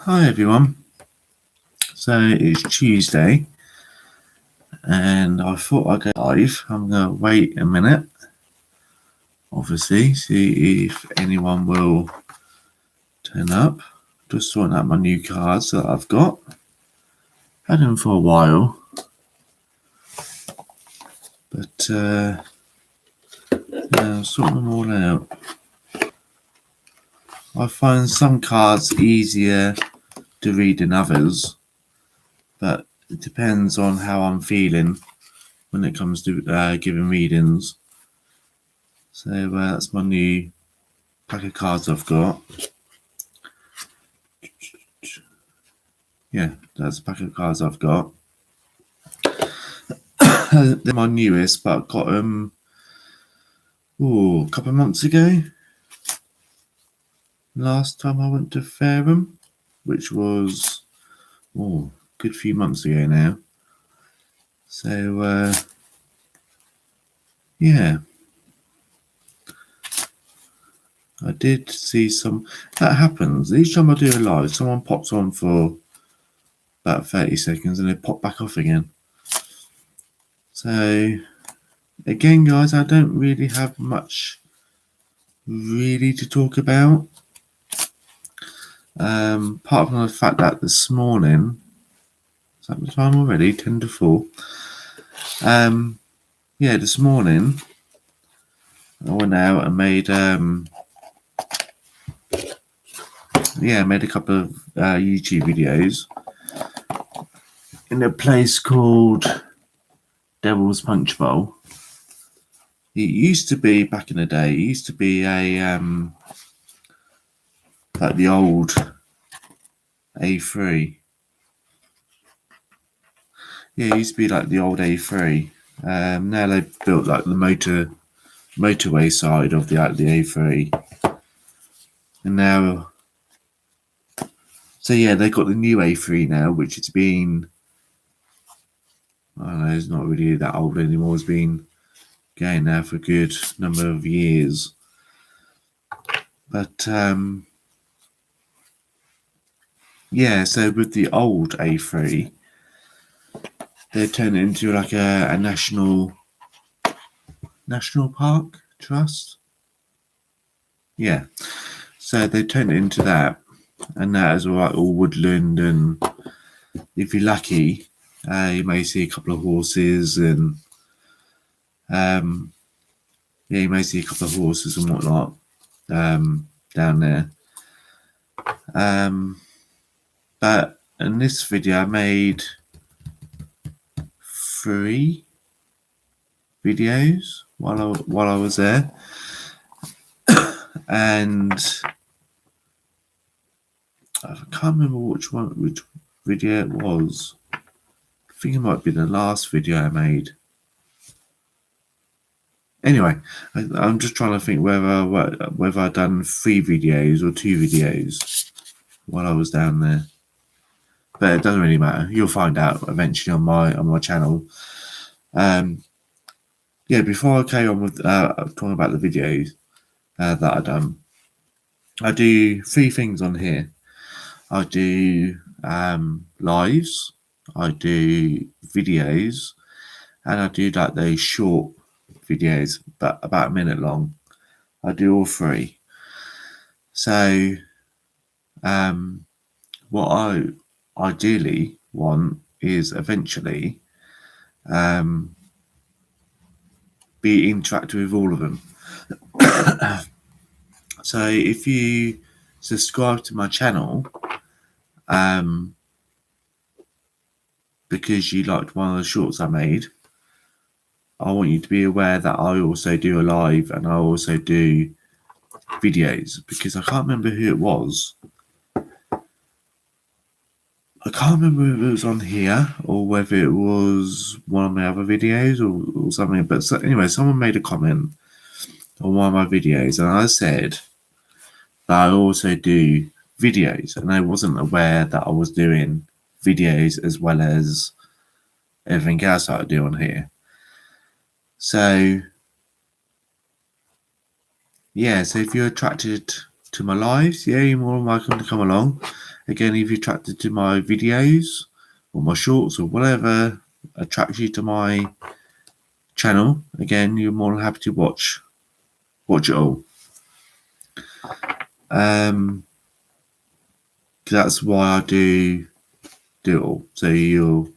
Hi everyone. So it's Tuesday and I thought I'd go live. I'm going to wait a minute, obviously, see if anyone will turn up. Just sorting out my new cards that I've got. Had them for a while, but I'm sorting them all out. I find some cards easier to read than others, but it depends on how I'm feeling when it comes to giving readings. So that's my new pack of cards I've got. Yeah, that's a pack of cards I've got. They're my newest, but I got them a couple of months ago. Last time I went to Fareham, which was a good few months ago now. So yeah, I did see some. That happens each time I do a live. Someone pops on for about 30 seconds and they pop back off again. So again, guys, I don't really have much really to talk about. Apart from the fact that this morning, is that the time already? 10 to 4. Yeah, this morning I went out and made made a couple of YouTube videos in a place called Devil's Punch Bowl. It used to be, back in the day, it used to be a like the old A3. Yeah, it used to be like the old A3. Now they've built like the motorway side of the A3, and now, so yeah, they've got the new A3 now, which has been, I don't know, it's not really that old anymore. It's been going now for a good number of years. But yeah, so with the old A3, they turned it into like a national park trust. Yeah, so they turned it into that, and that is all woodland, and if you're lucky, you may see a couple of horses, and you may see a couple of horses and whatnot down there. But in this video, I made 3 videos while I was there, and I can't remember which video it was. I think it might be the last video I made. Anyway, I'm just trying to think whether I'd done 3 videos or 2 videos while I was down there. But it doesn't really matter. You'll find out eventually on my channel. Yeah, before I carry on with talking about the videos that I've done, I do 3 things on here. I do lives, I do videos, and I do like those short videos, but about a minute long. I do all 3. So what I ideally want is eventually be interactive with all of them. So if you subscribe to my channel because you liked one of the shorts I made, I want you to be aware that I also do a live and I also do videos, because I can't remember who it was. I can't remember if it was on here or whether it was one of my other videos or something. But so, anyway, someone made a comment on one of my videos, and I said that I also do videos, and I wasn't aware that I was doing videos as well as everything else that I do on here. So yeah, so if you're attracted to my lives, yeah, you're more than welcome to come along Again, if you're attracted to my videos or my shorts or whatever attracts you to my channel, again, you're more than happy to watch it all. That's why I do it all, so you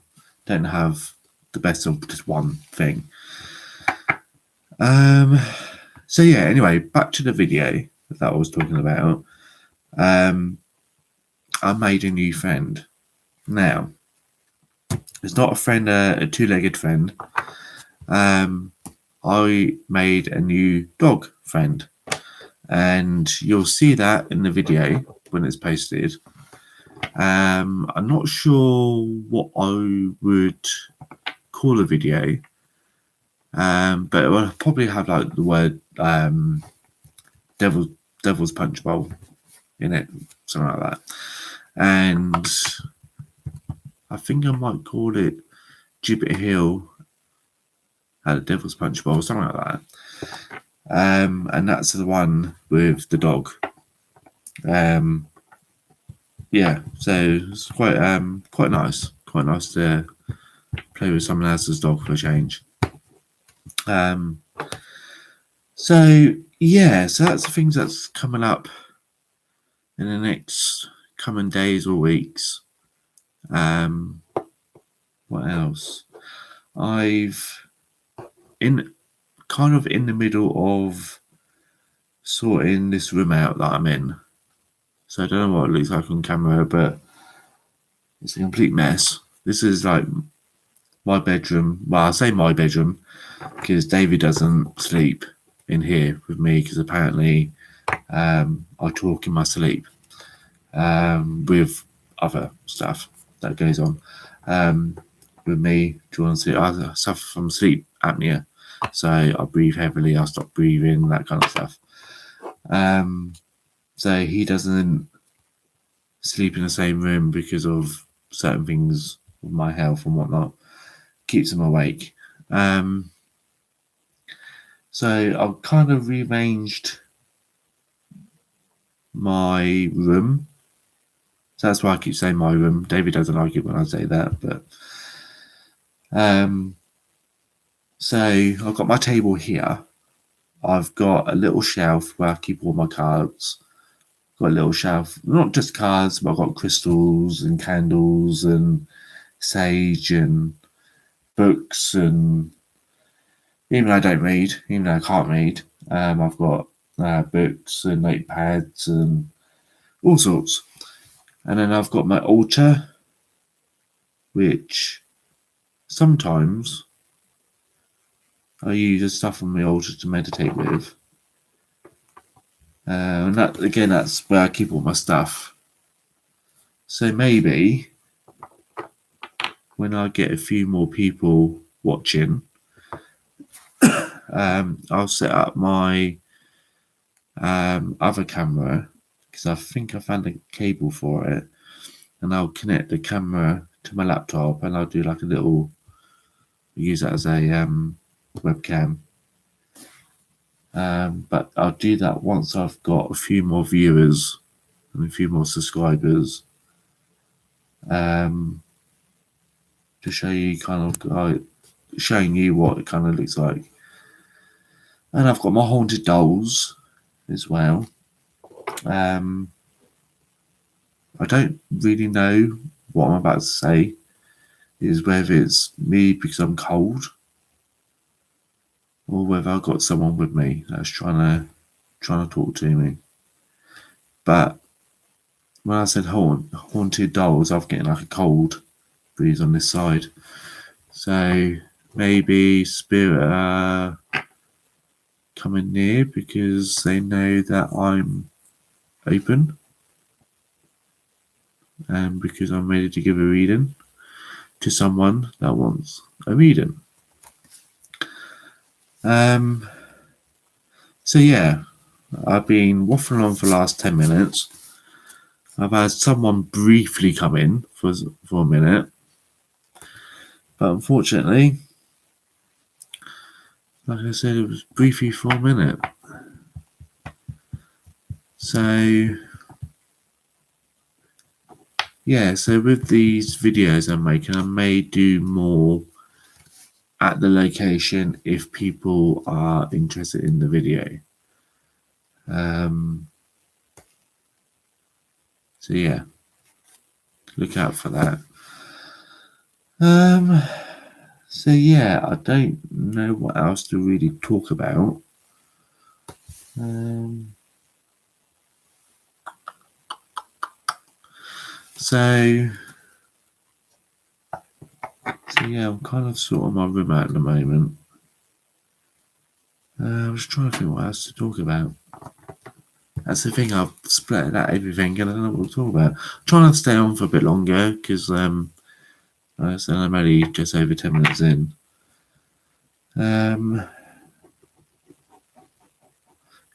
don't have the best of just one thing. So yeah, anyway, back to the video that I was talking about. I made a new friend. Now, it's not a friend, a two-legged friend. I made a new dog friend, and you'll see that in the video when it's posted. I'm not sure what I would call a video, but it will probably have like the word devil's punch bowl in it, something like that. And I think I might call it Gibbet Hill at the Devil's Punch Bowl, something like that. And that's the one with the dog. Yeah, so it's quite nice. Quite nice to play with someone else's dog for a change. So yeah, so that's the things that's coming up in the next coming days or weeks. What else? I've in the middle of sorting this room out that I'm in. So I don't know what it looks like on camera, but it's a complete mess. This is like my bedroom. Well, I say my bedroom because David doesn't sleep in here with me because apparently I talk in my sleep with other stuff that goes on with me. Do you want to see? I suffer from sleep apnea, so I breathe heavily. I stop breathing, that kind of stuff. So he doesn't sleep in the same room because of certain things with my health and whatnot. Keeps him awake. So I've kind of rearranged my room. So that's why I keep saying my room. David doesn't like it when I say that, but so I've got my table here. I've got a little shelf where I keep all my cards. Got a little shelf, not just cards, but I've got crystals and candles and sage and books, and even though I don't read, even though I can't read, I've got books and notepads and all sorts. And then I've got my altar, which sometimes I use as stuff on my altar to meditate with. And that, again, that's where I keep all my stuff. So maybe when I get a few more people watching, I'll set up my other camera because I think I found a cable for it, and I'll connect the camera to my laptop and I'll do like a little, use that as a webcam. But I'll do that once I've got a few more viewers and a few more subscribers, to show you kind of like showing you what it kind of looks like. And I've got my haunted dolls as well. I don't really know what I'm about to say, is whether it's me because I'm cold or whether I've got someone with me that's trying to talk to me. But when I said haunted dolls, I'm getting like a cold breeze on this side. So maybe spirit are coming near because they know that I'm open and because I'm ready to give a reading to someone that wants a reading. So yeah, I've been waffling on for the last 10 minutes. I've had someone briefly come in for a minute, but unfortunately, like I said, it was briefly for a minute. So yeah, so with these videos I'm making, I may do more at the location if people are interested in the video. So yeah, look out for that. So yeah, I don't know what else to really talk about. So yeah, I'm kind of sorting my room out at the moment. I was trying to think what else to talk about. That's the thing, I've split out everything and I don't know what to talk about. I'm trying to stay on for a bit longer because so I'm only just over 10 minutes in.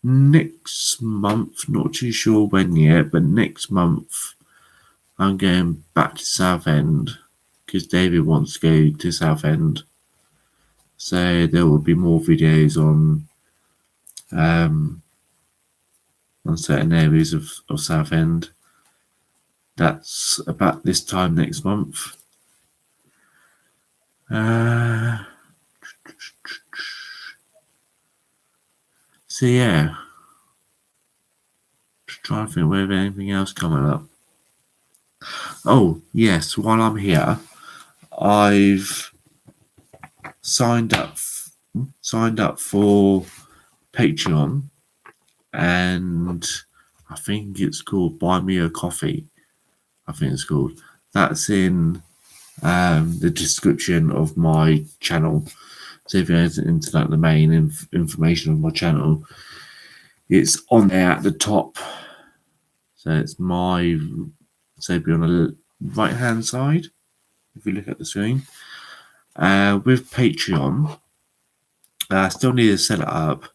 Next month, not too sure when yet, but next month I'm going back to Southend because David wants to go to Southend. So there will be more videos on certain areas of Southend. That's about this time next month. So yeah, just trying to think whether anything else coming up. Oh yes, while I'm here, I've signed up for Patreon, and I think it's called Buy Me a Coffee. I think it's called. That's in the description of my channel. So if you enter into like the main information of my channel, it's on there at the top. So it's my, so it'll be on the right hand side if you look at the screen. With Patreon, I still need to set it up,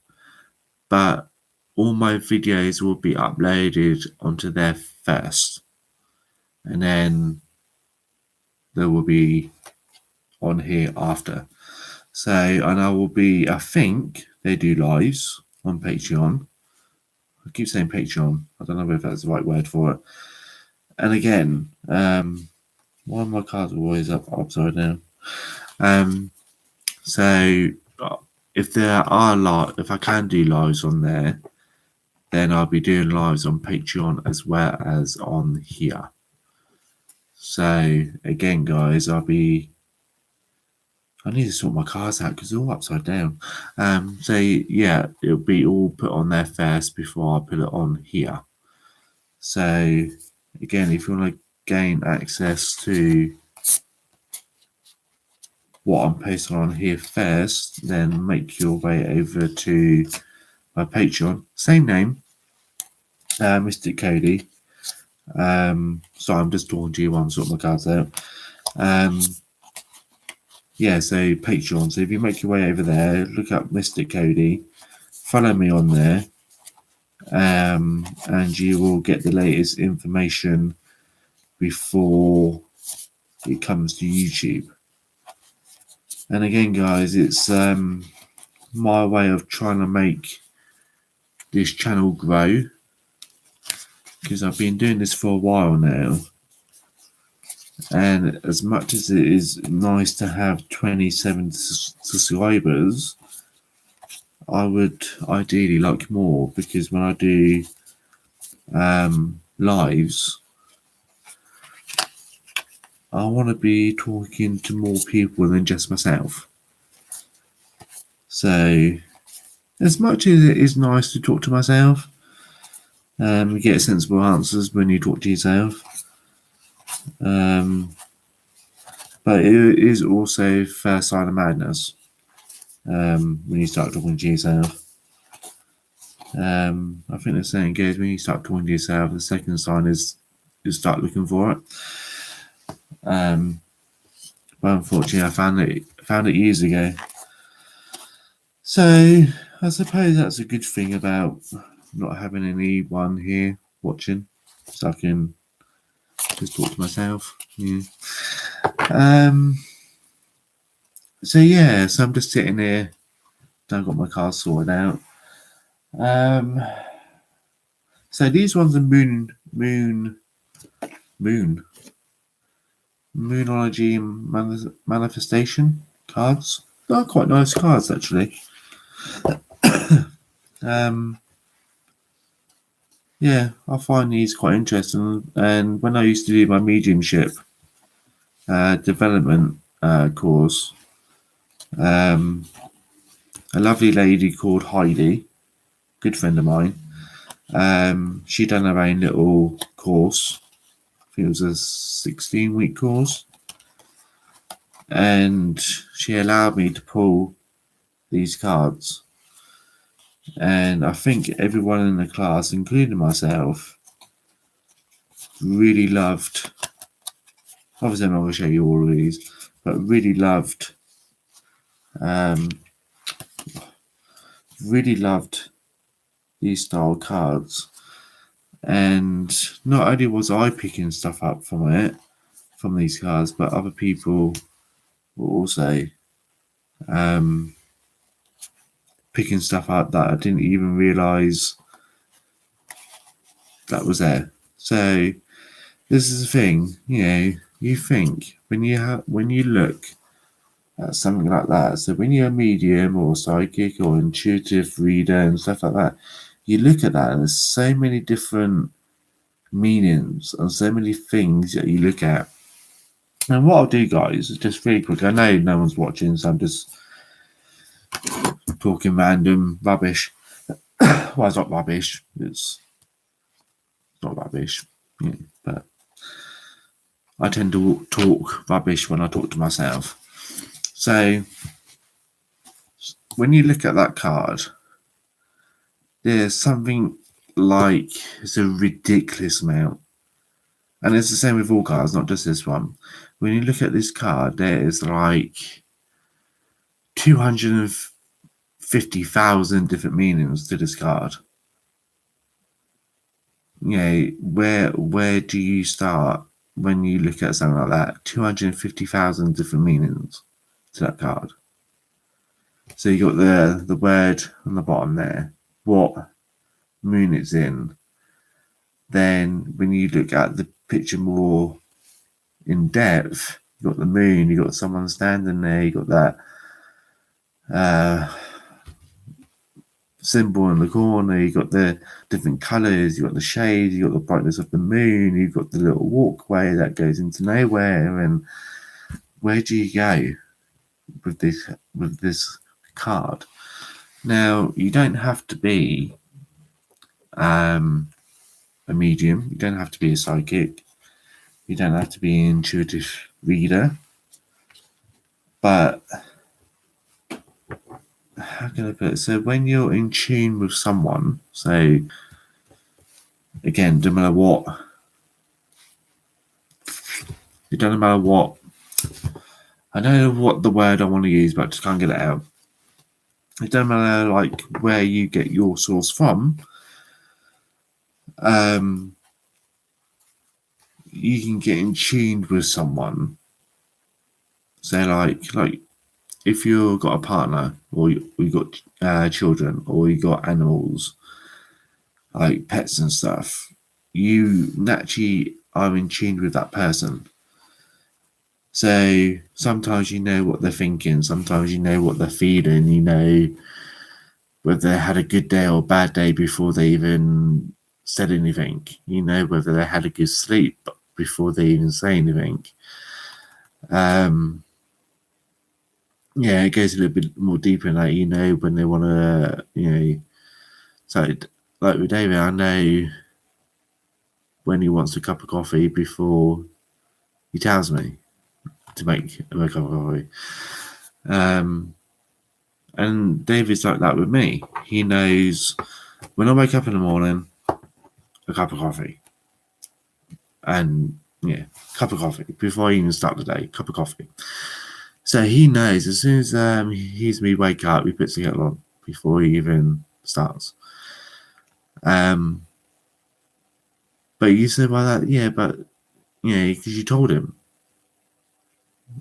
but all my videos will be uploaded onto there first, and then they will be on here after. So, and I think they do lives on Patreon. I keep saying Patreon. I don't know if that's the right word for it. And again, why are my cards always upside down? So if there are if I can do lives on there, then I'll be doing lives on Patreon as well as on here. So again, guys, I need to sort my cards out because they're all upside down. So yeah, it'll be all put on there first before I put it on here. So again, if you want to gain access to what I'm posting on here first, then make your way over to my Patreon. Same name, mysticody. So I'm just talking to you while I'm sorting my cards out. Yeah, so Patreon. So if you make your way over there, look up mysticody, follow me on there, and you will get the latest information before it comes to YouTube. And again, guys, it's my way of trying to make this channel grow, because I've been doing this for a while now, and as much as it is nice to have 27 subscribers, I would ideally like more, because when I do lives, I want to be talking to more people than just myself. So as much as it is nice to talk to myself, you get sensible answers when you talk to yourself, but it is also first sign of madness when you start talking to yourself. I think the saying goes, when you start talking to yourself, the second sign is you start looking for it. But unfortunately, I found it years ago. So I suppose that's a good thing about not having anyone here watching, so I can just talk to myself. Yeah. So yeah, so I'm just sitting here. I've got my car sorted out. So these ones are moon Moonology manifestation cards. They're quite nice cards, actually. Yeah, I find these quite interesting. And when I used to do my mediumship development course, a lovely lady called Heidi, good friend of mine, she done her own little course. I think it was a 16-week course. And she allowed me to pull these cards. And I think everyone in the class, including myself, really loved. Obviously, I'm not going to show you all of these, but really loved these style cards. And not only was I picking stuff up from these cards, but other people were also picking stuff up that I didn't even realise that was there. So this is the thing, you think when you look at something like that. So when you're a medium or psychic or intuitive reader and stuff like that, you look at that and there's so many different meanings and so many things that you look at. And what I'll do, guys, is just really quick. I know no one's watching, so I'm just talking random rubbish. Well, it's not rubbish. It's not rubbish, but I tend to talk rubbish when I talk to myself. So when you look at that card, there's something like it's a ridiculous amount. And it's the same with all cards, not just this one. When you look at this card, there is like 250,000 different meanings to this card. Where do you start when you look at something like that? 250,000 different meanings to that card. So you got the word on the bottom there, what moon it's in. Then when you look at the picture more in depth, you got the moon, you got someone standing there, you got that symbol in the corner, you got the different colours, you got the shades, you got the brightness of the moon, you've got the little walkway that goes into nowhere. And where do you go with this card? Now, you don't have to be a medium, you don't have to be a psychic, you don't have to be an intuitive reader, but how can I put it? So when you're in tune with someone, so again, no matter what, it doesn't matter what, I don't know what the word I want to use, but I just can't get it out. It doesn't matter like where you get your source from. You can get in tune with someone. So like if you've got a partner, or you got children, or you got animals, like pets and stuff, you naturally are in tune with that person. So sometimes you know what they're thinking, sometimes you know what they're feeling, you know whether they had a good day or a bad day before they even said anything, you know whether they had a good sleep before they even say anything. It goes a little bit more deeper in that, when they want to, so like with David, I know when he wants a cup of coffee before he tells me to make a cup of coffee. And David's like that with me. He knows when I wake up in the morning, a cup of coffee. And cup of coffee. Before I even start the day, cup of coffee. So he knows as soon as he hears me wake up, he puts the kettle on before he even starts. But you say, well, that, because you told him.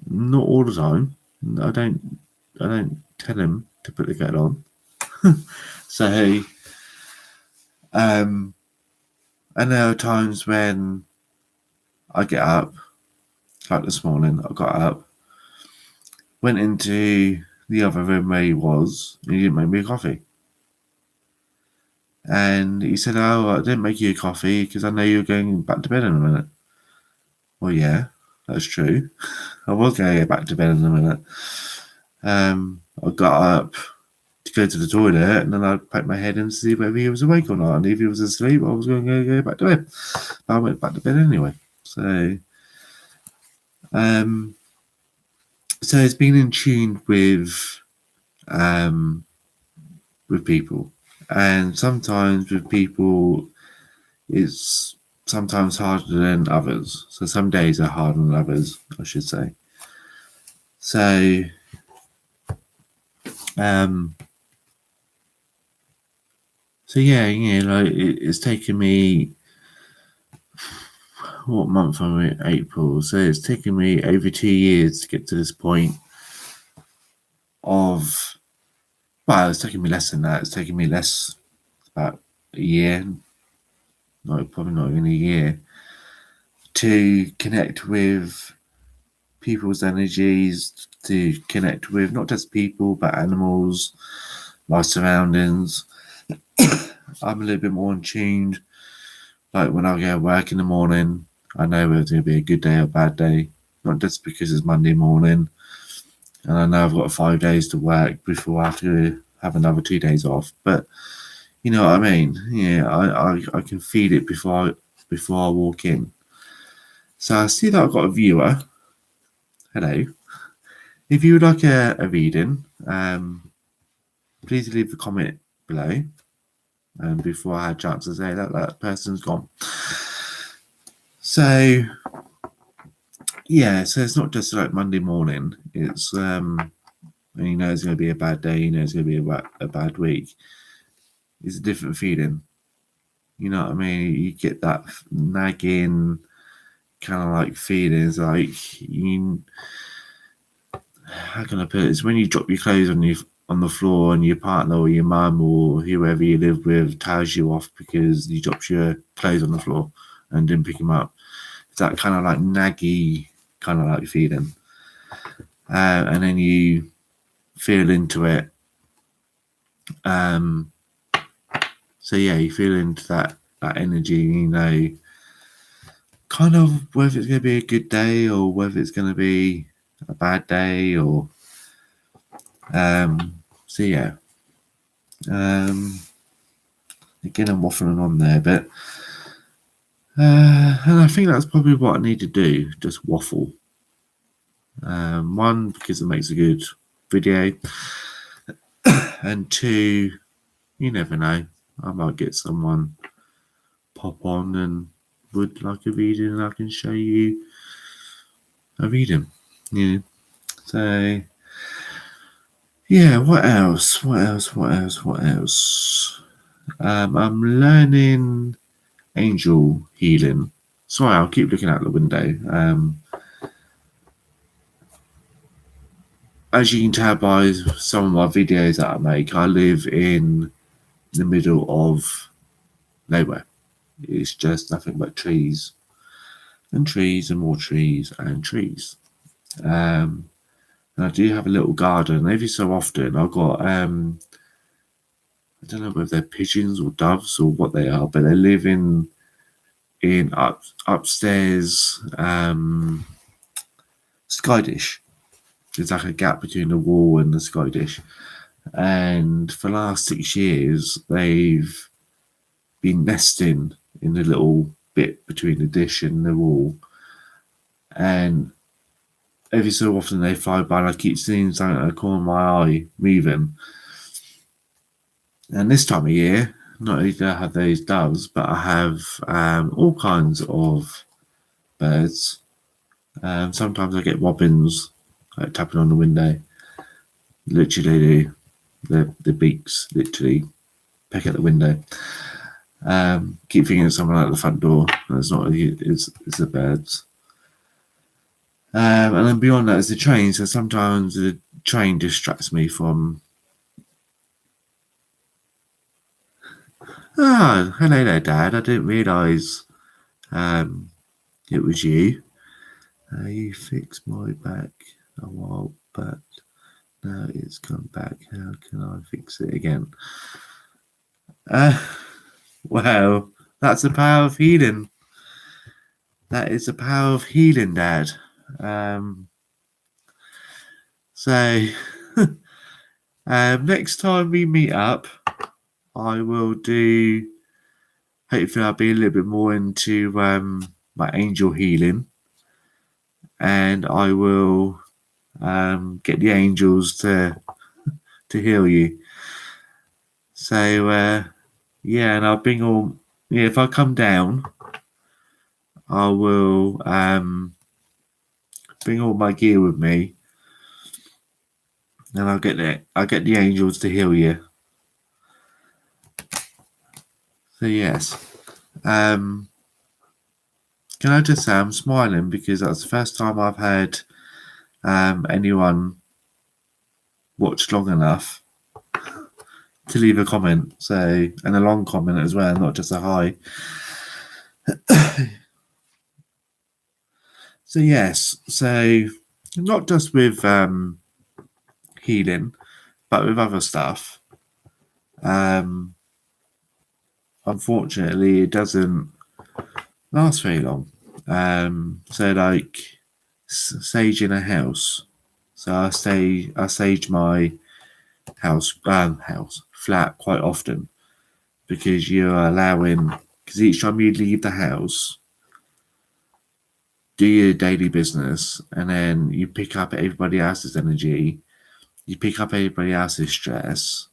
Not all the time. I don't tell him to put the kettle on. So, and there are times when I get up like this morning, I got up, went into the other room where he was, and he didn't make me a coffee. And he said, "Oh, I didn't make you a coffee because I know you're going back to bed in a minute." Well, yeah, that's true. I was going to go back to bed in a minute. I got up to go to the toilet, and then I poked my head in to see whether he was awake or not. And if he was asleep, I was going to go back to bed. I went back to bed anyway. So it's been in tune with people, and sometimes with people, it's sometimes harder than others. So some days are harder than others, I should say. So like it's taken me, what month am I in? April. So it's taken me over 2 years to get to this point of, well, it's taken me less than that. It's taken me about a year, no, probably not even a year, to connect with people's energies, to connect with not just people, but animals, my surroundings. I'm a little bit more in tune. Like when I go to work in the morning, I know whether it's going to be a good day or a bad day, not just because it's Monday morning and I know I've got 5 days to work before I have to have another 2 days off. But you know what I mean? Yeah, I can feel it before I walk in. So I see that I've got a viewer. Hello. If you would like a reading, please leave a comment below. Before I had a chance to say that person's gone. So yeah, so it's not just like Monday morning. It's and you know it's going to be a bad day. You know it's going to be a bad week. It's a different feeling. You know what I mean? You get that nagging kind of like feelings, like how can I put it? It's when you drop your clothes on the floor and your partner or your mum or whoever you live with tells you off because you dropped your clothes on the floor and didn't pick them up. It's that kind of like naggy kind of like feeling. And then you feel into it. So yeah, you feel into that energy, you know, kind of whether it's going to be a good day or whether it's going to be a bad day or so yeah. Again, I'm waffling on there, but and I think that's probably what I need to do, just waffle. One, because it makes a good video, and two, you never know, I might get someone pop on and would like a reading and I can show you a reading. Yeah. So yeah, what else? I'm learning angel healing. Sorry, I'll keep looking out the window. As you can tell by some of my videos that I make, I live in the middle of nowhere. It's just nothing but trees and trees and more trees and trees. And I do have a little garden. Every so often I've got I don't know whether they're pigeons or doves or what they are, but they live in upstairs sky dish. There's like a gap between the wall and the sky dish. And for the last 6 years they've been nesting in the little bit between the dish and the wall. And every so often they fly by and I keep seeing something at the corner of my eye moving. And this time of year, not only do I have those doves, but I have all kinds of birds. Sometimes I get robins like tapping on the window. Literally, the beaks literally peck at the window. Keep thinking of someone at the front door. It's not. It's the birds. And then beyond that is the train. So sometimes the train distracts me from. Oh, hello there, Dad. I didn't realise it was you. You fixed my back a while, but now it's come back. How can I fix it again? Wow, that's the power of healing. That is the power of healing, Dad. So next time we meet up, I will do. Hopefully, I'll be a little bit more into my angel healing, and I will get the angels to heal you. So yeah, and I'll bring all. Yeah, if I come down, I will bring all my gear with me, and I'll get the angels to heal you. So yes, can I just say I'm smiling because that's the first time I've had anyone watch long enough to leave a comment. So, and a long comment as well, not just a hi. So yes, so not just with healing, but with other stuff. Unfortunately, it doesn't last very long. So like saging a house. So I sage my house flat quite often because you're allowing, because each time you leave the house, do your daily business, and then you pick up everybody else's energy, you pick up everybody else's stress,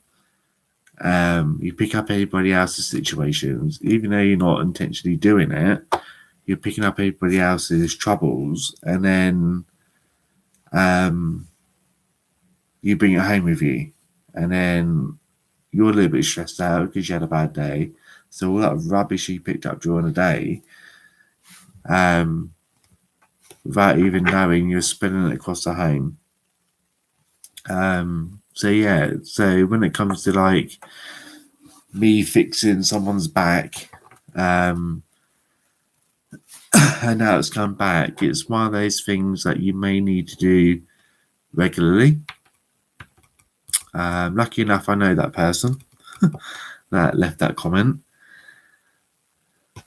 you pick up everybody else's situations, even though you're not intentionally doing it. You're picking up everybody else's troubles, and then you bring it home with you, and then you're a little bit stressed out because you had a bad day. So all that rubbish you picked up during the day, without even knowing, you're spilling it across the home. So yeah, so when it comes to like me fixing someone's back, and now it's come back, it's one of those things that you may need to do regularly. Lucky enough, I know that person that left that comment.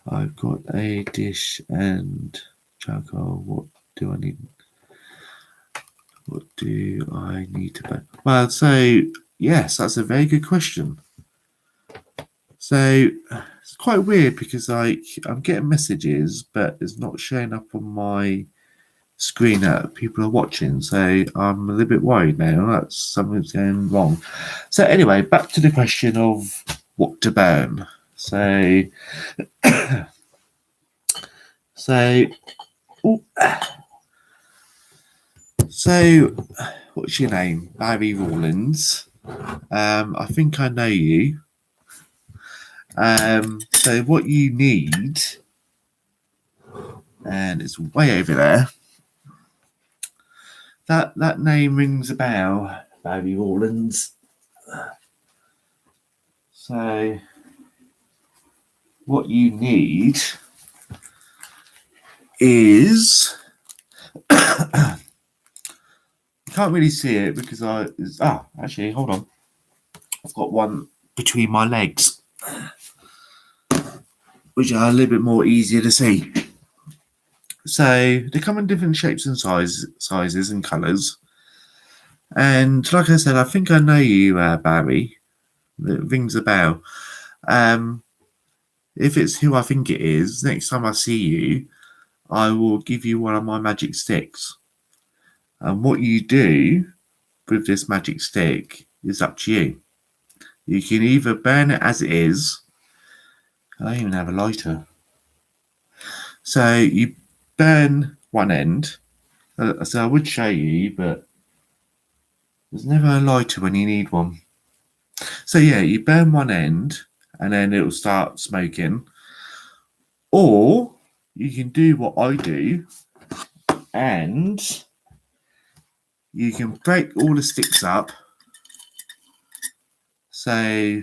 I've got a dish and charcoal. What do I need? What do I need to buy? Well, so yes, that's a very good question. So it's quite weird because like I'm getting messages, but it's not showing up on my screen that people are watching. So I'm a little bit worried now that something's going wrong. So anyway, back to the question of what to burn. So ooh, so what's your name? Barry Rawlins. I think I know you. So what you need, and it's way over there. That name rings a bell, Barry Rawlins. So what you need is I can't really see it because actually hold on. I've got one between my legs, which are a little bit more easier to see. So they come in different shapes and sizes and colours. And like I said, I think I know you, Barry. It rings a bell. If it's who I think it is, next time I see you, I will give you one of my magic sticks. And what you do with this magic stick is up to you. You can either burn it as it is. I don't even have a lighter. So you burn one end. So I would show you, but there's never a lighter when you need one. So yeah, you burn one end and then it'll start smoking. Or you can do what I do and you can break all the sticks up. So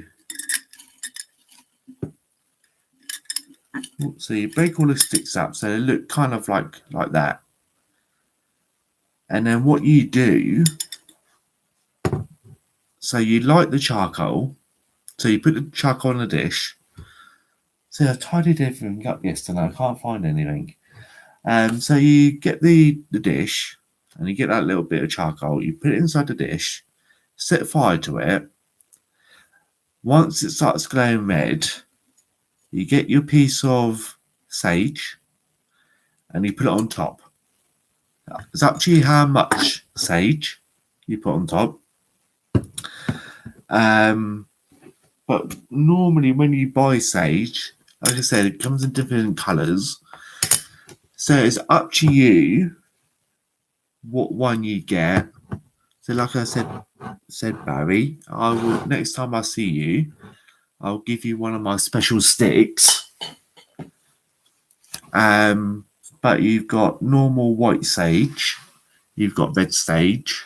you break all the sticks up so they look kind of like that. And then what you do, so you light the charcoal. So you put the charcoal on the dish. See, I tidied everything up yesterday. I can't find anything. So you get the dish, and you get that little bit of charcoal. You put it inside the dish, set fire to it. Once it starts glowing red, you get your piece of sage, and you put it on top. It's up to you how much sage you put on top. But normally when you buy sage, like I said, it comes in different colours. So it's up to you what one you get. So like I said Barry, I will next time I see you, I'll give you one of my special sticks. But you've got normal white sage, you've got red sage,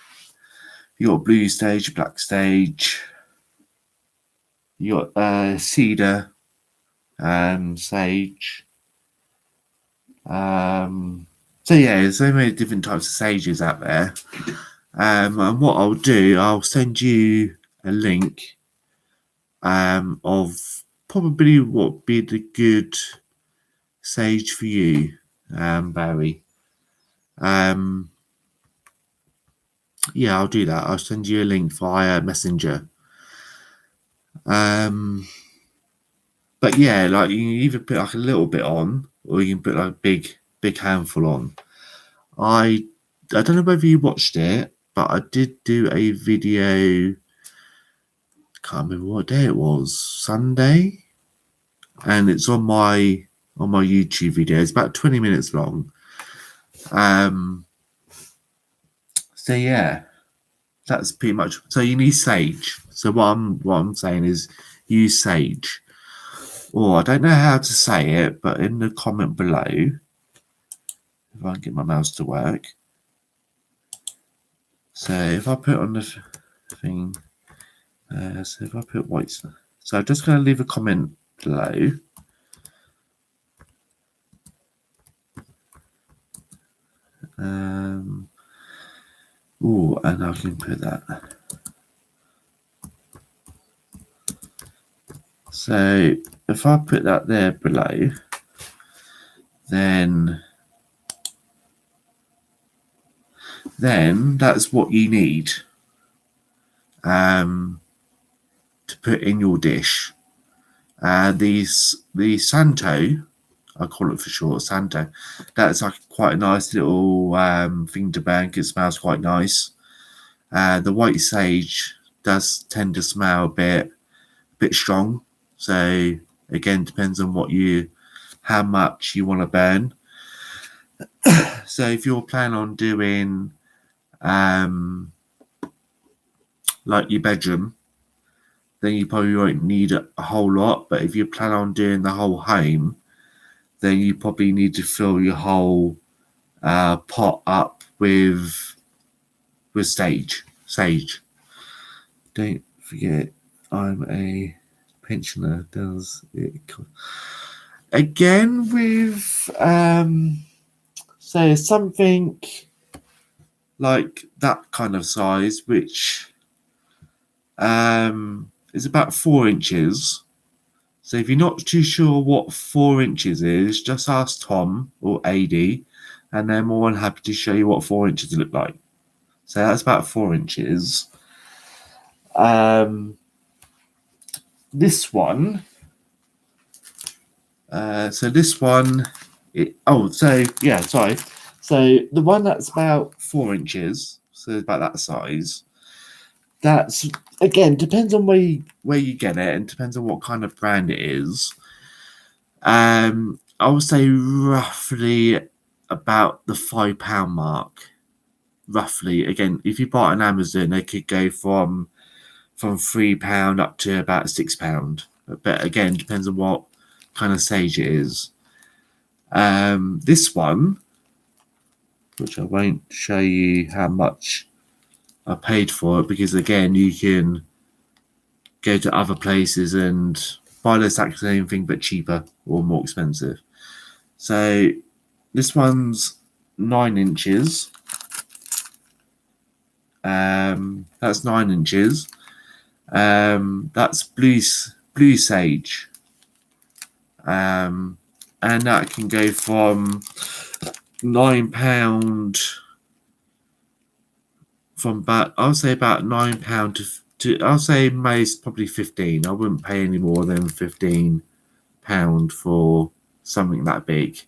you've got blue sage, black sage, you got cedar sage. So yeah, there's so many different types of sages out there. And what I'll do, I'll send you a link of probably what would be the good sage for you, Barry. Yeah, I'll do that. I'll send you a link via Messenger. But yeah, like you can either put like a little bit on, or you can put like a big handful on. I don't know whether you watched it, but I did do a video. Can't remember what day it was. Sunday, and it's on my YouTube video. It's about 20 minutes long. So yeah, that's pretty much. So you need sage. So what I'm saying is use sage. Or I don't know how to say it, but in the comment below, if I can get my mouse to work. So if I put on the thing, so if I put white, so I'm just going to leave a comment below. Oh, and I can put that. So if I put that there below, then that's what you need to put in your dish. The Santo, I call it for short, Santo. That's like quite a nice little thing to burn. It smells quite nice. The white sage does tend to smell a bit strong. So again, depends on how much you want to burn. So if you're planning on doing like your bedroom, then you probably won't need a whole lot. But if you plan on doing the whole home, then you probably need to fill your whole pot up with sage. Don't forget, I'm a pensioner. Does it again with so something like that kind of size, which is about 4 inches. So if you're not too sure what 4 inches is, just ask Tom or AD, and they're more than happy to show you what 4 inches look like. So that's about 4 inches. This one. So this one. So the one that's about 4 inches, so about that size. That's again depends on where you get it, and depends on what kind of brand it is. I would say roughly about the £5 mark. Roughly, again, if you buy it on Amazon, they could go from £3 up to about £6. But again, depends on what kind of sage it is. This one, which I won't show you how much I paid for it, because again, you can go to other places and buy the exact same thing but cheaper or more expensive. So this one's 9 inches. That's 9 inches. That's blue sage. And that can go from £9 from about, I'll say about £9 to I'll say most probably 15. I wouldn't pay any more than £15 for something that big.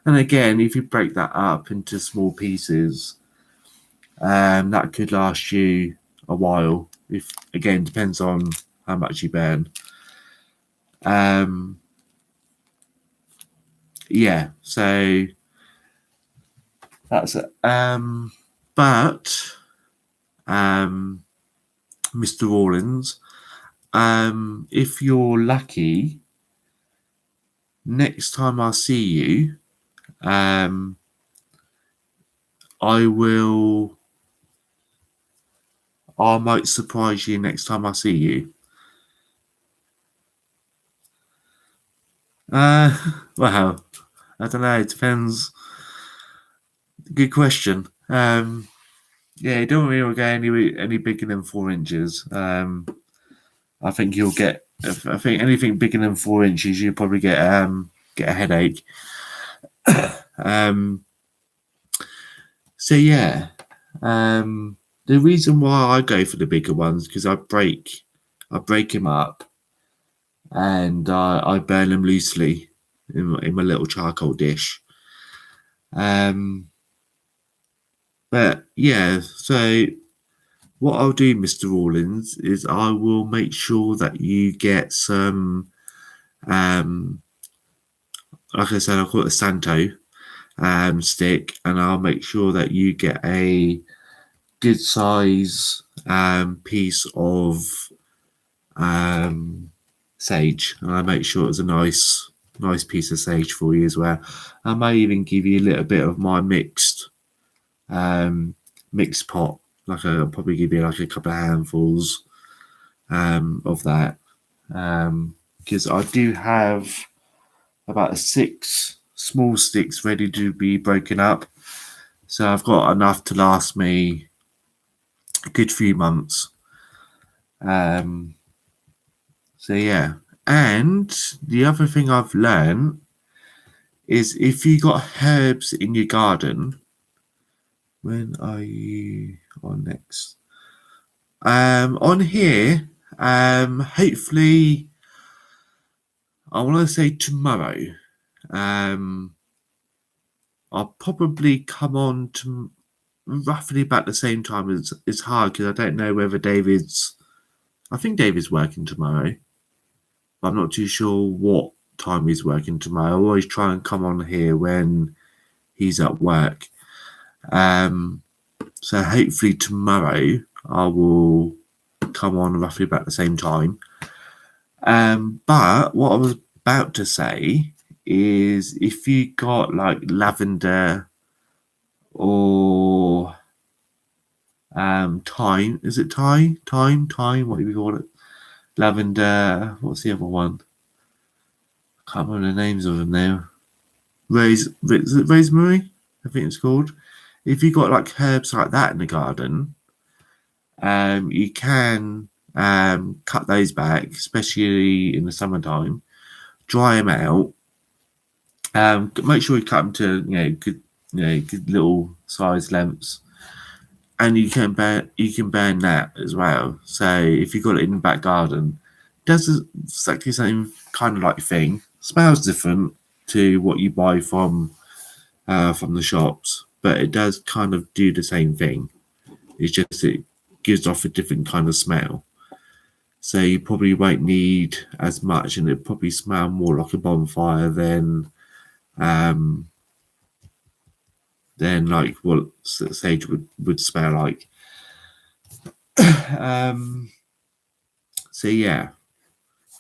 And again, if you break that up into small pieces, that could last you a while. If again, depends on how much you burn. Yeah, so that's it. But Mr. Rawlins, if you're lucky, next time I see you, I might surprise you next time I see you. Well, I don't know. It depends. Good question. Yeah, you don't really go any bigger than 4 inches. I think you'll get. I think anything bigger than 4 inches, you'll probably get a headache. So yeah, the reason why I go for the bigger ones because I break them up, and I burn them loosely in my little charcoal dish. But yeah, so what I'll do, Mr. Rawlins, is I will make sure that you get some, like I said, I'll call it a Santo stick, and I'll make sure that you get a good size piece of sage, and I'll make sure it's a nice piece of sage for you as well. I may even give you a little bit of my mixed pot. I'll probably give you like a couple of handfuls of that, because I do have about 6 small sticks ready to be broken up, so I've got enough to last me a good few months. So yeah, and the other thing I've learned is if you got herbs in your garden. When are you on next? On here, hopefully, I want to say tomorrow. I'll probably come on to roughly about the same time. It's hard because I don't know whether I think David's working tomorrow, but I'm not too sure what time he's working tomorrow. I always try and come on here when he's at work. So hopefully tomorrow I will come on roughly about the same time. But what I was about to say is if you got like lavender or thyme, is it thyme? What do we call it? Lavender. What's the other one? I can't remember the names of them now. Rosemary, I think it's called. If you got like herbs like that in the garden, you can cut those back, especially in the summertime. Dry them out. Make sure you cut them to good little size lengths, and you can burn that as well. So if you got it in the back garden, it does exactly the same kind of like thing. Smells different to what you buy from the shops, but it does kind of do the same thing. It's just it gives off a different kind of smell. So you probably won't need as much, and it probably smell more like a bonfire than like what sage would smell like. So yeah,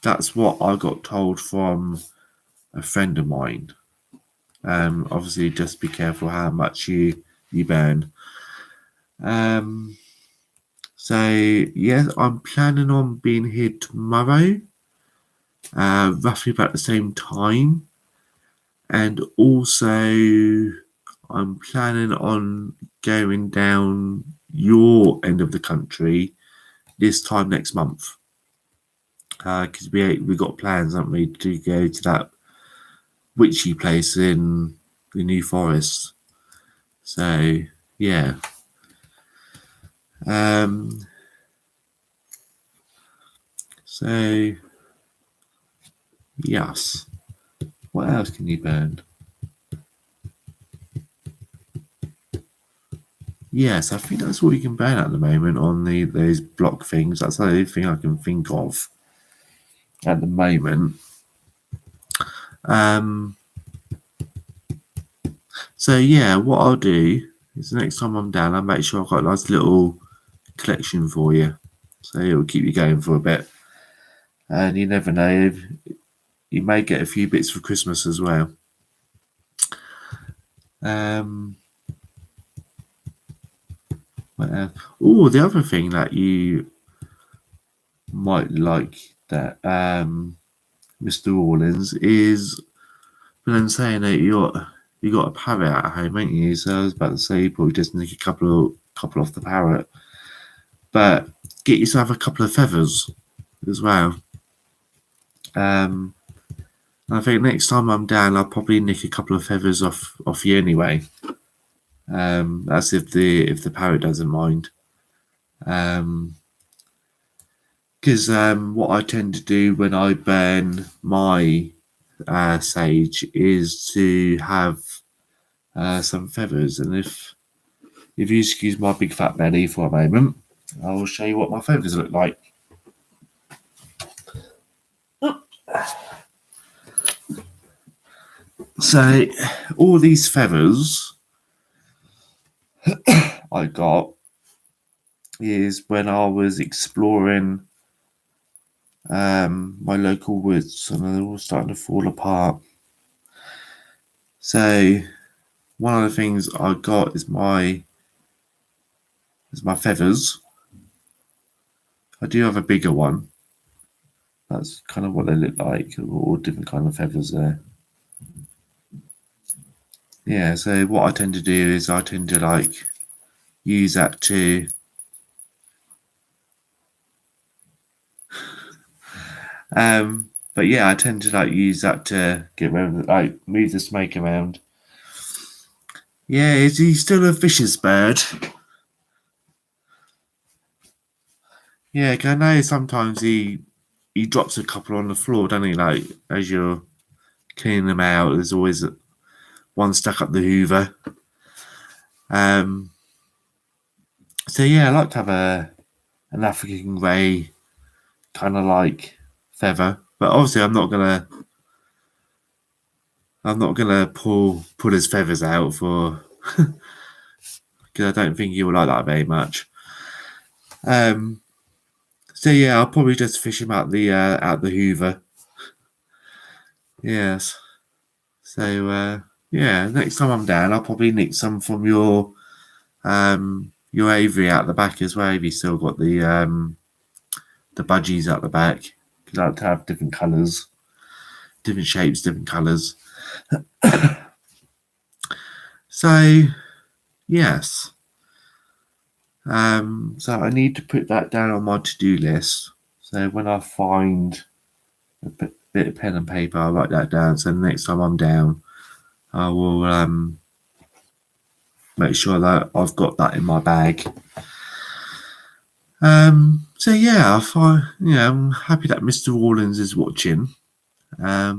that's what I got told from a friend of mine. Obviously, just be careful how much you burn. So yes, I'm planning on being here tomorrow, roughly about the same time, and also I'm planning on going down your end of the country this time next month, because we got plans, haven't we, to go to that witchy place in the New Forest. So yeah. So yes. What else can you burn? Yes, I think that's all you can burn at the moment on those block things. That's the only thing I can think of at the moment. So yeah, what I'll do is the next time I'm down, I'll make sure I've got a nice little collection for you. So it'll keep you going for a bit. And you never know, you may get a few bits for Christmas as well. Oh, the other thing that you might like that Mr. Rawlins is when I'm saying that you got a parrot at home, ain't you? So I was about to say you probably just nick a couple off the parrot. But get yourself a couple of feathers as well. I think next time I'm down, I'll probably nick a couple of feathers off you anyway. That's if the parrot doesn't mind. Because what I tend to do when I burn my sage is to have some feathers, and if you excuse my big fat belly for a moment, I will show you what my feathers look like. So all these feathers I got is when I was exploring my local woods, and they're all starting to fall apart. So one of the things I got is my feathers. I do have a bigger one. That's kind of what they look like, all different kind of feathers there. Yeah, so what I tend to do is I tend to like use that to but yeah, I tend to like use that to get rid of like move the snake around. Yeah, is he still a vicious bird? Yeah, cause I know sometimes he drops a couple on the floor, doesn't he? Like as you're cleaning them out, there's always one stuck up the Hoover. So yeah, I like to have an African grey kind of like feather, but obviously I'm not gonna pull his feathers out for because I don't think he will like that very much. So yeah, I'll probably just fish him out the Hoover. Yes. So yeah, next time I'm down, I'll probably nick some from your aviary out the back as well. If you still got the budgies out the back, because I like to have different colours, different shapes, different colours. So yes. So I need to put that down on my to-do list. So when I find a bit of pen and paper, I'll write that down. So the next time I'm down, I will make sure that I've got that in my bag. So yeah, I'm happy that Mr. Rawlins is watching. But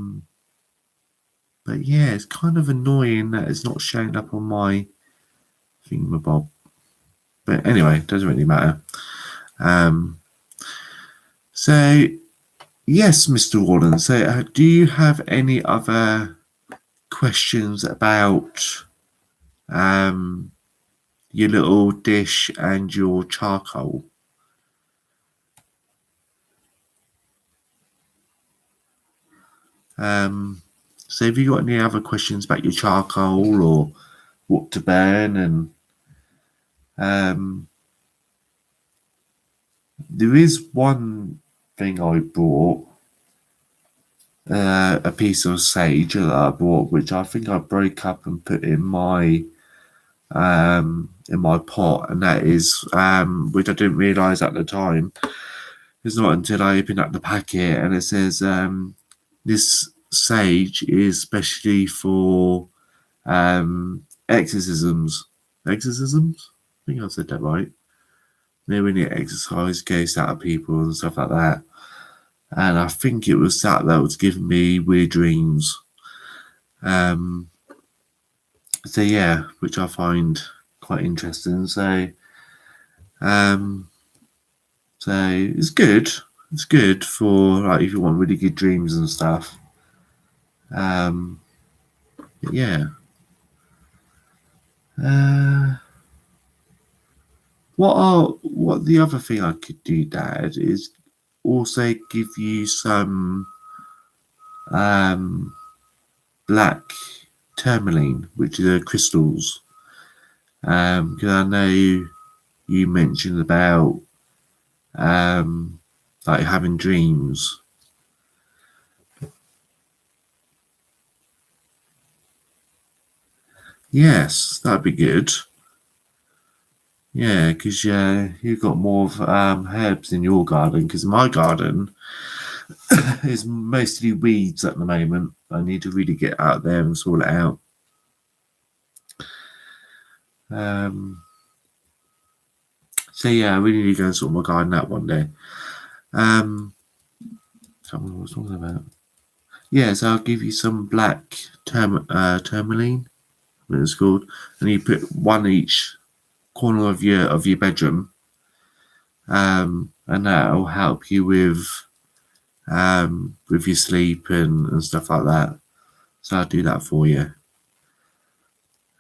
yeah, it's kind of annoying that it's not showing up on my thingamabob. But anyway, it doesn't really matter. So yes, Mr. Rawlins. So do you have any other questions about your little dish and your charcoal? So have you got any other questions about your charcoal or what to burn? And there is one thing I bought, a piece of sage that I bought, which I think I broke up and put in my in my pot, and that is which I didn't realise at the time. It's not until I opened up the packet and it says this sage is specially for exorcisms. Exorcisms? I think I said that right. Maybe when you exercise ghosts out of people and stuff like that. And I think it was that was giving me weird dreams. So yeah, which I find quite interesting. So it's good. It's good for like if you want really good dreams and stuff. Yeah. What the other thing I could do, Dad, is also give you some black tourmaline, which are crystals. Because I know you mentioned about like having dreams. Yes, that'd be good. Yeah, because you've got more of herbs in your garden. Because my garden is mostly weeds at the moment. I need to really get out there and sort it out. So yeah, I really need to go and sort my garden out one day. Can't remember what I was talking about. Yeah, so I'll give you some black tourmaline, what it's called, and you put one each corner of your bedroom, and that'll help you with your sleep and stuff like that. So I'll do that for you.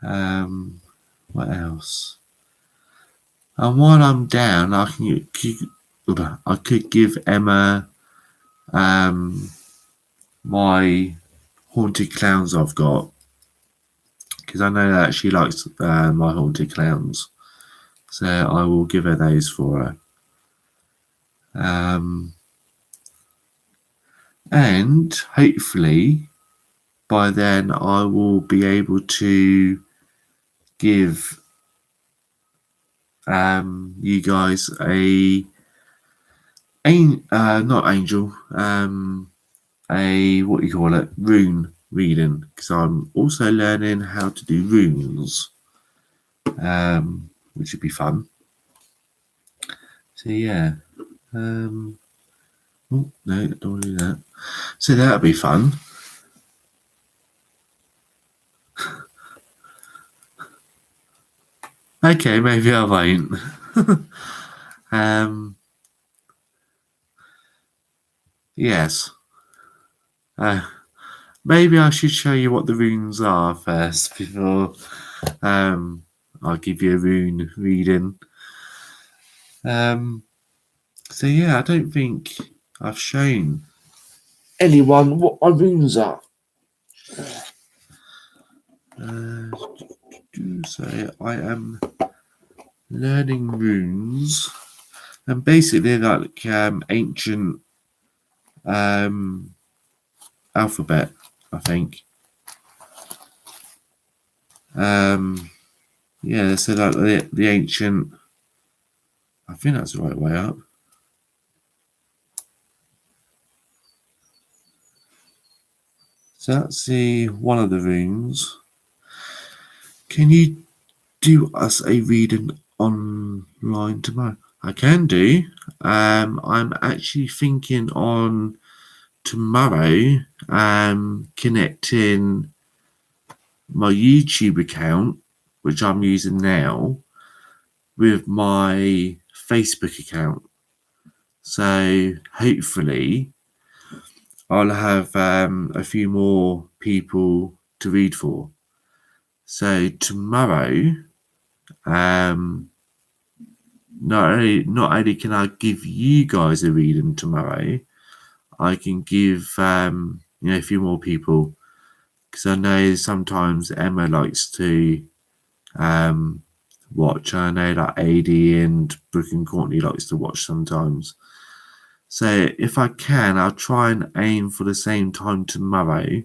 What else? And while I'm down, I could give Emma my haunted clowns I've got, because I know that she likes my haunted clowns, so I will give her those for her. And hopefully by then I will be able to give you guys not angel, a what do you call it, rune reading, because I'm also learning how to do runes, which would be fun. So yeah. Oh no, don't want to do that. So that'll be fun. Okay, maybe I won't. Yes. Maybe I should show you what the runes are first before I'll give you a rune reading. So yeah, I don't think I've shown anyone what my runes are. So I am learning runes, and basically they're like ancient alphabet, I think. Yeah, so like the ancient, I think that's the right way up. So that's the one of the runes. Can you do us a reading online tomorrow? I can do. I'm actually thinking on tomorrow connecting my YouTube account, which I'm using now, with my Facebook account. So hopefully I'll have a few more people to read for. So tomorrow, not only can I give you guys a reading tomorrow, I can give a few more people, because I know sometimes Emma likes to watch. I know that AD and Brooke and Courtney likes to watch sometimes. So if I can, I'll try and aim for the same time tomorrow.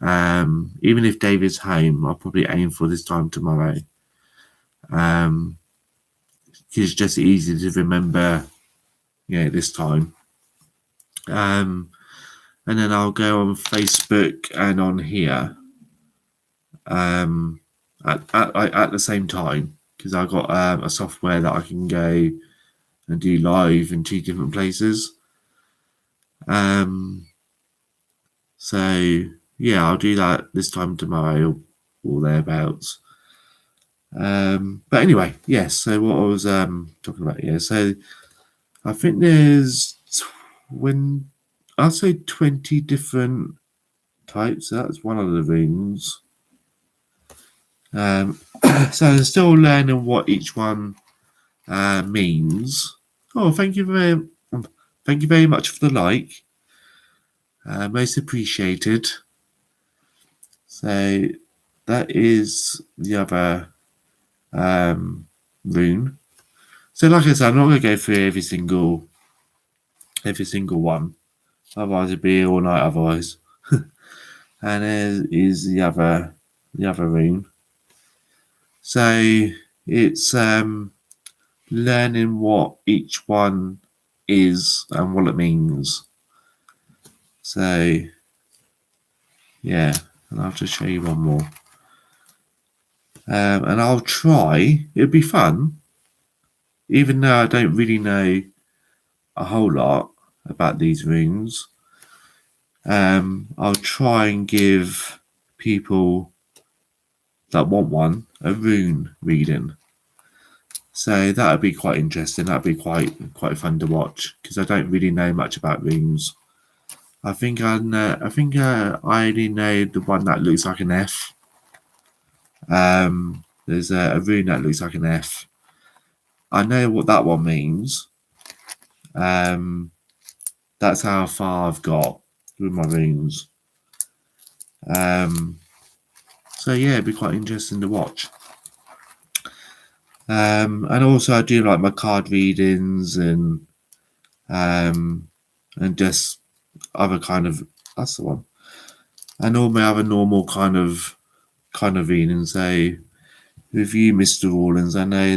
Even if David's home, I'll probably aim for this time tomorrow. It's just easy to remember, this time. And then I'll go on Facebook and on here at the same time, because I've got a software that I can go and do live in 2 different places. So yeah, I'll do that this time tomorrow or thereabouts. But anyway, yes. So what I was talking about, so I think there's I'll say 20 different types. So that's one of the runes. So I'm still learning what each one means. Oh, thank you very much for the like. Most appreciated. So that is the other rune. So like I said, I'm not going to go through every single one. Otherwise it'd be all night otherwise. And there is the other rune. So it's learning what each one is and what it means. So yeah, and I'll just show you one more. And I'll try. It'd be fun, even though I don't really know a whole lot about these runes. I'll try and give people that want one a rune reading. So that would be quite interesting. That'd be quite fun to watch, because I don't really know much about runes. I think I only know the one that looks like an F. There's a rune that looks like an F. I know what that one means. That's how far I've got with my runes. So yeah, it'd be quite interesting to watch. And also I do like my card readings and just other kind of, that's the one. And all my other normal kind of readings. So with you, Mr. Rawlins, I know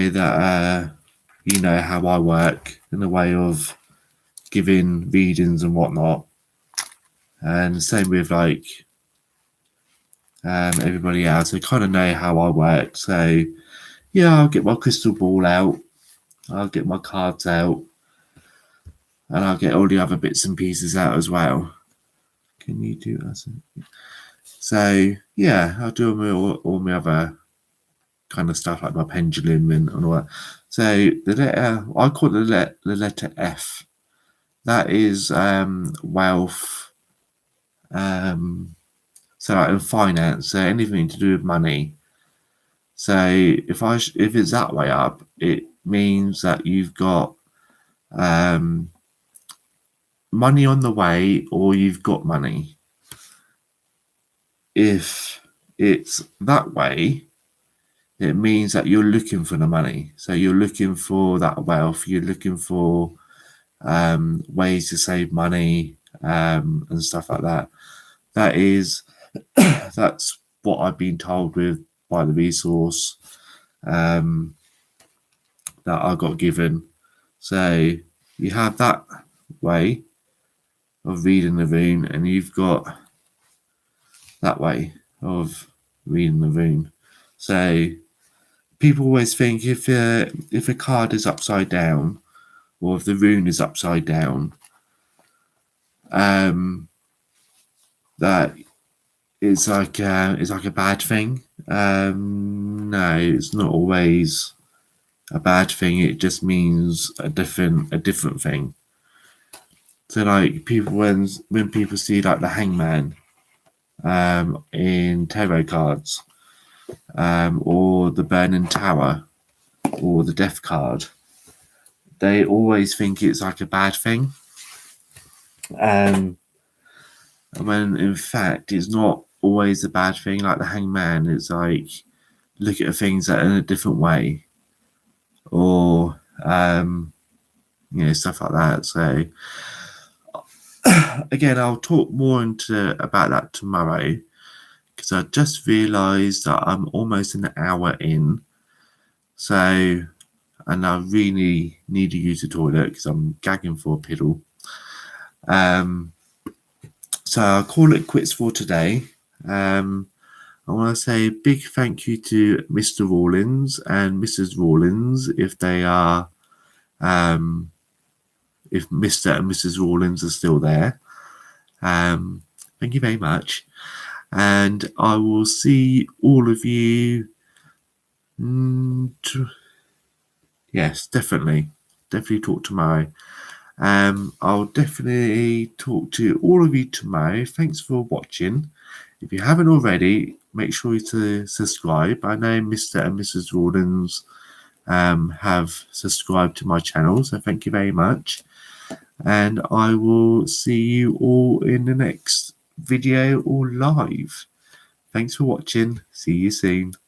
that you know how I work in the way of giving readings and whatnot. And same with like everybody else. I kind of know how I work. So yeah, I'll get my crystal ball out. I'll get my cards out. And I'll get all the other bits and pieces out as well. Can you do that? So yeah, I'll do all my other kind of stuff like my pendulum and all that. So the letter, I call it the letter F. That is wealth. So like in finance, so anything to do with money. So if it's that way up, it means that you've got money on the way, or you've got money. If it's that way, it means that you're looking for the money. So you're looking for that wealth. You're looking for ways to save money and stuff like that. That's what I've been told by the resource that I got given. So you have that way of reading the rune, and you've got that way of reading the rune. So people always think if a card is upside down, or if the rune is upside down, that it's like a bad thing. No, it's not always a bad thing. It just means a different thing. So like people, when people see like the Hangman in tarot cards, or the Burning Tower, or the Death card, they always think it's like a bad thing. When in fact it's not always a bad thing. Like the Hangman, it's like look at things that in a different way, or stuff like that. So again, I'll talk more about that tomorrow, because I just realised that I'm almost an hour in. So, and I really need to use the toilet because I'm gagging for a piddle. So I'll call it quits for today. I want to say a big thank you to Mr. Rawlins and Mrs. Rawlins if they are, if Mr. and Mrs. Rawlins are still there. Thank you very much. And I will see all of you. Yes, definitely talk tomorrow. I'll definitely talk to all of you tomorrow. Thanks for watching. If you haven't already, make sure to subscribe. I know Mr. and Mrs. Rawlins have subscribed to my channel, so thank you very much. And I will see you all in the next video or live. Thanks for watching. See you soon.